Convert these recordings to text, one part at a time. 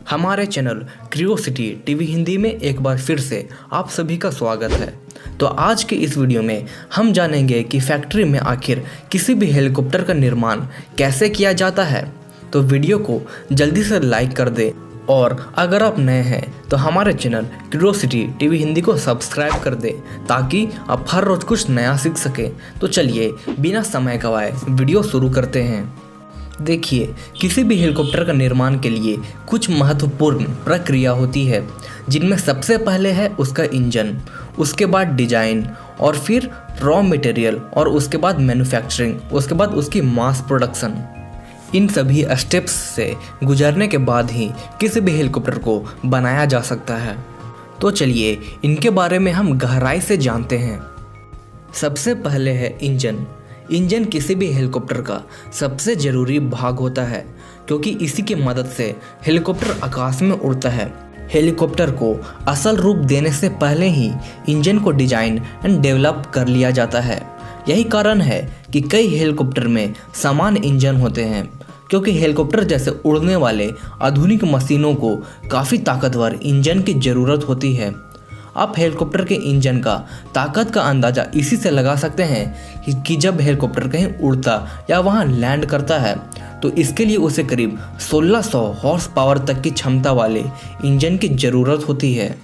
हमारे channel curiosity TV Hindi में एक बार फिर से आप सभी का स्वागत है। तो आज के इस वीडियो में हम जानेंगे कि फैक्ट्री में आखिर किसी भी हेलीकॉप्टर का निर्माण कैसे किया जाता है। तो वीडियो को जल्दी से लाइक कर दें और अगर आप नए हैं तो हमारे चैनल क्यूरियोसिटी टीवी हिंदी को सब्सक्राइब कर दें ताकि आप हर रोज़ कुछ नया सीख सकें। तो चलिए बिना समय गवाए वीडियो शुरू करते हैं। देखिए, किसी भी हेलीकॉप्टर का निर्माण के लिए कुछ महत्वपूर्ण प्रक्रिया होती है, जिनमें सबसे पहले है उसका इंजन, उसके बाद डिजाइन और फिर रॉ मटेरियल और उसके बाद मैन्युफैक्चरिंग, उसके बाद उसकी मास प्रोडक्शन। इन सभी स्टेप्स से गुजरने के बाद ही किसी भी हेलीकॉप्टर को बनाया जा सकता है। तो चलिए इनके बारे में हम गहराई से जानते हैं। सबसे पहले है इंजन। इंजन किसी भी हेलीकॉप्टर का सबसे ज़रूरी भाग होता है, क्योंकि इसी की मदद से हेलीकॉप्टर आकाश में उड़ता है। हेलीकॉप्टर को असल रूप देने से पहले ही इंजन को डिजाइन एंड डेवलप कर लिया जाता है। यही कारण है कि कई हेलीकॉप्टर में समान इंजन होते हैं, क्योंकि हेलीकॉप्टर जैसे उड़ने वाले आधुनिक मशीनों को काफ़ी ताकतवर इंजन की ज़रूरत होती है। आप हेलीकॉप्टर के इंजन का ताकत का अंदाज़ा इसी से लगा सकते हैं कि जब हेलीकॉप्टर कहीं उड़ता या वहां लैंड करता है तो इसके लिए उसे करीब 1600 हॉर्स पावर तक की क्षमता वाले इंजन की ज़रूरत होती है।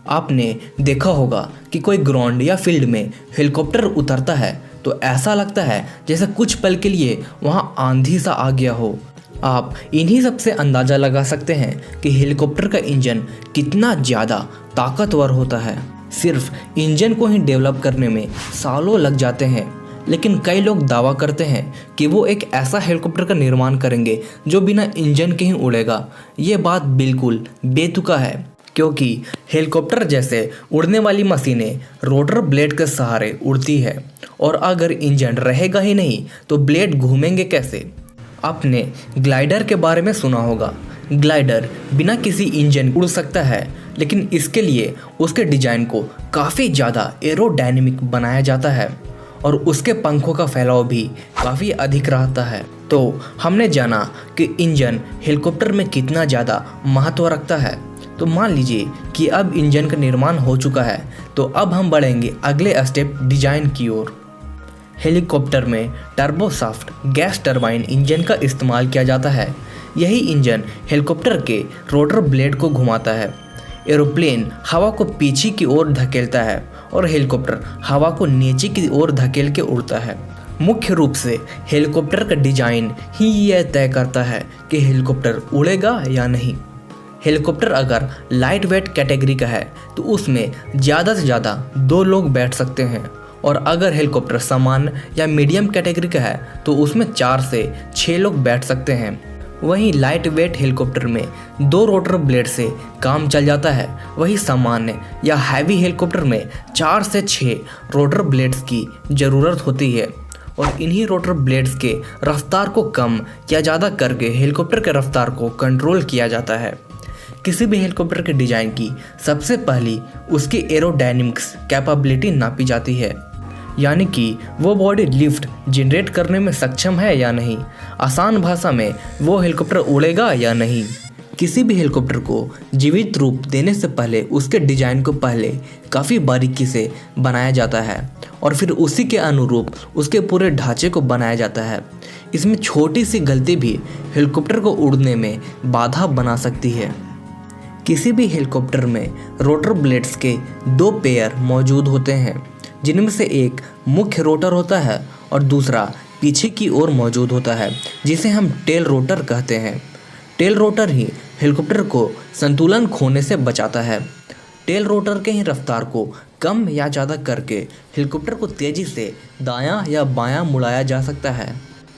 आपने देखा होगा कि कोई ग्राउंड या फील्ड में हेलीकॉप्टर उतरता है तो ऐसा लगता है जैसे कुछ पल के लिए वहां आंधी सा आ गया हो। आप इन्हीं सब से अंदाज़ा लगा सकते हैं कि हेलीकॉप्टर का इंजन कितना ज़्यादा ताकतवर होता है। सिर्फ इंजन को ही डेवलप करने में सालों लग जाते हैं, लेकिन कई लोग दावा करते हैं कि वो एक ऐसा हेलीकॉप्टर का निर्माण करेंगे जो बिना इंजन के ही उड़ेगा। ये बात बिल्कुल बेतुका है, क्योंकि हेलीकॉप्टर जैसे उड़ने वाली मशीनें रोटर ब्लेड के सहारे उड़ती है, और अगर इंजन रहेगा ही नहीं तो ब्लेड घूमेंगे कैसे। आपने ग्लाइडर के बारे में सुना होगा। ग्लाइडर बिना किसी इंजन उड़ सकता है, लेकिन इसके लिए उसके डिजाइन को काफ़ी ज़्यादा एरोडायनेमिक बनाया जाता है और उसके पंखों का फैलाव भी काफ़ी अधिक रहता है। तो हमने जाना कि इंजन हेलीकॉप्टर में कितना ज़्यादा महत्व रखता है। तो मान लीजिए कि अब इंजन का निर्माण हो चुका है, तो अब हम बढ़ेंगे अगले स्टेप डिजाइन की ओर। हेलीकॉप्टर में टर्बोशाफ्ट गैस टरबाइन इंजन का इस्तेमाल किया जाता है। यही इंजन हेलीकॉप्टर के रोटर ब्लेड को घुमाता है। एरोप्लेन हवा को पीछे की ओर धकेलता है और हेलीकॉप्टर हवा को नीचे की ओर धकेल के उड़ता है। मुख्य रूप से हेलीकॉप्टर का डिजाइन ही यह तय करता है कि हेलीकॉप्टर उड़ेगा या नहीं। हेलीकॉप्टर अगर लाइट वेट कैटेगरी का है तो उसमें ज़्यादा से ज़्यादा 2 लोग बैठ सकते हैं, और अगर हेलीकॉप्टर सामान्य या मीडियम कैटेगरी का है तो उसमें 4 से 6 लोग बैठ सकते हैं। वहीं लाइट वेट हेलीकॉप्टर में 2 रोटर ब्लेड से काम चल जाता है। वहीं सामान्य या हैवी हेलीकॉप्टर में 4 से 6 रोटर ब्लेड्स की ज़रूरत होती है, और इन्हीं रोटर ब्लेड्स के रफ्तार को कम या ज़्यादा करके हेलीकॉप्टर के रफ्तार को कंट्रोल किया जाता है। किसी भी हेलीकॉप्टर के डिज़ाइन की सबसे पहली उसकी एरोडायनेमिक्स कैपेबिलिटी नापी जाती है, यानी कि वो बॉडी लिफ्ट जनरेट करने में सक्षम है या नहीं। आसान भाषा में वो हेलीकॉप्टर उड़ेगा या नहीं। किसी भी हेलीकॉप्टर को जीवित रूप देने से पहले उसके डिजाइन को पहले काफ़ी बारीकी से बनाया जाता है और फिर उसी के अनुरूप उसके पूरे ढांचे को बनाया जाता है। इसमें छोटी सी गलती भी हेलीकॉप्टर को उड़ने में बाधा बना सकती है। किसी भी हेलीकॉप्टर में रोटर ब्लेड्स के 2 पेयर मौजूद होते हैं, जिनमें से एक मुख्य रोटर होता है और दूसरा पीछे की ओर मौजूद होता है, जिसे हम टेल रोटर कहते हैं। टेल रोटर ही हेलीकॉप्टर को संतुलन खोने से बचाता है। टेल रोटर के ही रफ्तार को कम या ज़्यादा करके हेलीकॉप्टर को तेज़ी से दायां या बायां मुड़ाया जा सकता है।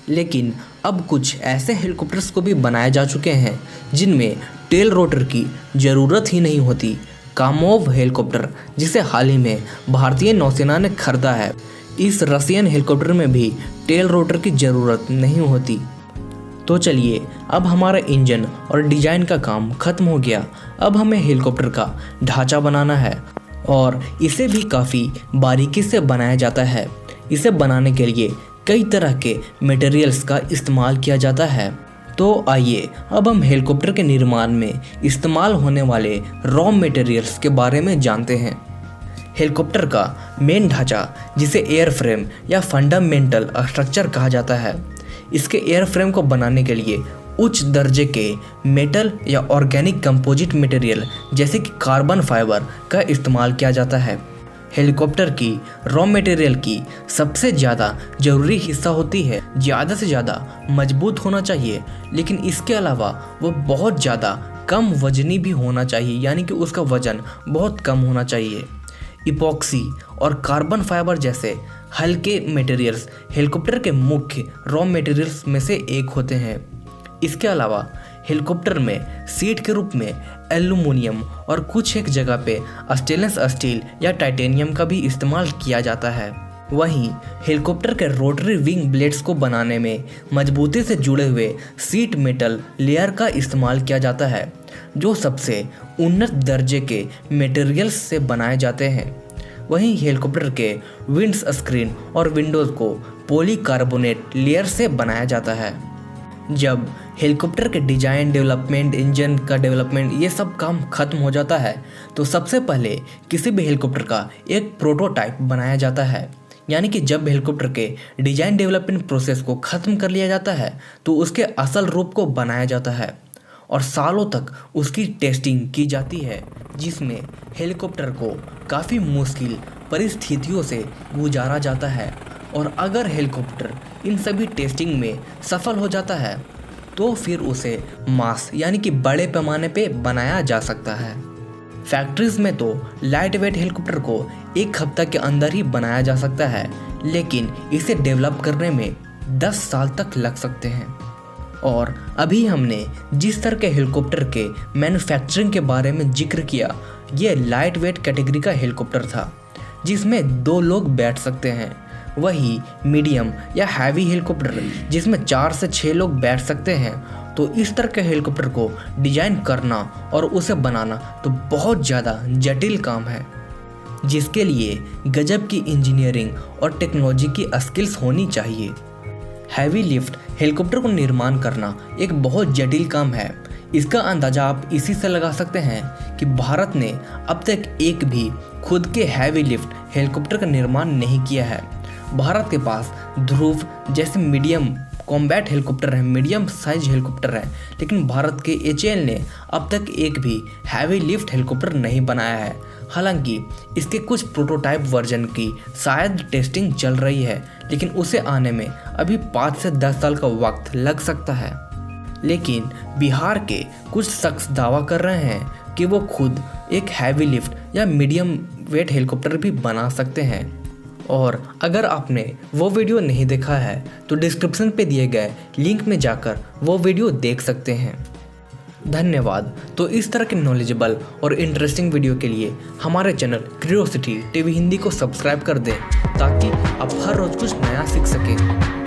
लेकिन अब कुछ ऐसे हेलीकॉप्टर्स को भी बनाए जा चुके हैं जिनमें टेल रोटर की ज़रूरत ही नहीं होती। कामोव हेलीकॉप्टर, जिसे हाल ही में भारतीय नौसेना ने खरीदा है, इस रशियन हेलीकॉप्टर में भी टेल रोटर की ज़रूरत नहीं होती। तो चलिए, अब हमारा इंजन और डिजाइन का काम खत्म हो गया। अब हमें हेलीकॉप्टर का ढांचा बनाना है, और इसे भी काफ़ी बारीकी से बनाया जाता है। इसे बनाने के लिए कई तरह के मटेरियल्स का इस्तेमाल किया जाता है। तो आइए अब हम हेलीकॉप्टर के निर्माण में इस्तेमाल होने वाले रॉ मटेरियल्स के बारे में जानते हैं। हेलीकॉप्टर का मेन ढांचा, जिसे एयरफ्रेम या फंडामेंटल स्ट्रक्चर कहा जाता है, इसके एयरफ्रेम को बनाने के लिए उच्च दर्जे के मेटल या ऑर्गेनिक कंपोजिट मटेरियल जैसे कि कार्बन फाइबर का इस्तेमाल किया जाता है। हेलीकॉप्टर की रॉ मटेरियल की सबसे ज़्यादा ज़रूरी हिस्सा होती है ज़्यादा से ज़्यादा मजबूत होना चाहिए, लेकिन इसके अलावा वो बहुत ज़्यादा कम वजनी भी होना चाहिए, यानी कि उसका वजन बहुत कम होना चाहिए। इपॉक्सी और कार्बन फाइबर जैसे हल्के मटेरियल्स हेलीकॉप्टर के मुख्य रॉ मटेरियल्स में से एक होते हैं। इसके अलावा हेलीकॉप्टर में सीट के रूप में एल्यूमिनियम और कुछ एक जगह पे स्टेनलेस स्टील या टाइटेनियम का भी इस्तेमाल किया जाता है। वहीं हेलीकॉप्टर के रोटरी विंग ब्लेड्स को बनाने में मजबूती से जुड़े हुए सीट मेटल लेयर का इस्तेमाल किया जाता है, जो सबसे उन्नत दर्जे के मटेरियल्स से बनाए जाते हैं। वहीं हेलीकॉप्टर के विंड्स स्क्रीन और विंडोज़ को पॉलीकार्बोनेट लेयर से बनाया जाता है। जब हेलीकॉप्टर के डिजाइन, डेवलपमेंट, इंजन का डेवलपमेंट, ये सब काम खत्म हो जाता है तो सबसे पहले किसी भी हेलीकॉप्टर का एक प्रोटोटाइप बनाया जाता है। यानी कि जब हेलीकॉप्टर के डिजाइन डेवलपमेंट प्रोसेस को ख़त्म कर लिया जाता है तो उसके असल रूप को बनाया जाता है और सालों तक उसकी टेस्टिंग की जाती है, जिसमें हेलीकॉप्टर को काफ़ी मुश्किल परिस्थितियों से गुजारा जाता है। और अगर हेलीकॉप्टर इन सभी टेस्टिंग में सफल हो जाता है तो फिर उसे मास यानी कि बड़े पैमाने पे बनाया जा सकता है। फैक्ट्रीज में तो लाइट वेट हेलीकॉप्टर को एक हफ्ता के अंदर ही बनाया जा सकता है, लेकिन इसे डेवलप करने में 10 साल तक लग सकते हैं। और अभी हमने जिस तरह के हेलीकॉप्टर के मैन्युफैक्चरिंग के बारे में जिक्र किया, ये लाइट वेट कैटेगरी का हेलीकॉप्टर था जिसमें 2 लोग बैठ सकते हैं। वही मीडियम या हैवी हेलीकॉप्टर जिसमें 4 से 6 लोग बैठ सकते हैं। तो इस तरह के हेलीकॉप्टर को डिजाइन करना और उसे बनाना तो बहुत ज़्यादा जटिल काम है, जिसके लिए गजब की इंजीनियरिंग और टेक्नोलॉजी की स्किल्स होनी चाहिए। हैवी लिफ्ट हेलीकॉप्टर को निर्माण करना एक बहुत जटिल काम है। इसका अंदाज़ा आप इसी से लगा सकते हैं कि भारत ने अब तक एक भी खुद के हैवी लिफ्ट हेलीकॉप्टर का निर्माण नहीं किया है। भारत के पास ध्रुव जैसे मीडियम कॉम्बैट हेलीकॉप्टर है, मीडियम साइज हेलीकॉप्टर है, लेकिन भारत के HAL ने अब तक एक भी हैवी लिफ्ट हेलीकॉप्टर नहीं बनाया है। हालांकि इसके कुछ प्रोटोटाइप वर्जन की शायद टेस्टिंग चल रही है, लेकिन उसे आने में अभी 5 से 10 साल का वक्त लग सकता है। लेकिन बिहार के कुछ शख्स दावा कर रहे हैं कि वो खुद एक हैवी लिफ्ट या मीडियम वेट हेलीकॉप्टर भी बना सकते हैं। और अगर आपने वो वीडियो नहीं देखा है तो डिस्क्रिप्शन पे दिए गए लिंक में जाकर वो वीडियो देख सकते हैं। धन्यवाद। तो इस तरह के नॉलेजेबल और इंटरेस्टिंग वीडियो के लिए हमारे चैनल क्यूरियोसिटी टीवी हिंदी को सब्सक्राइब कर दें, ताकि आप हर रोज़ कुछ नया सीख सकें।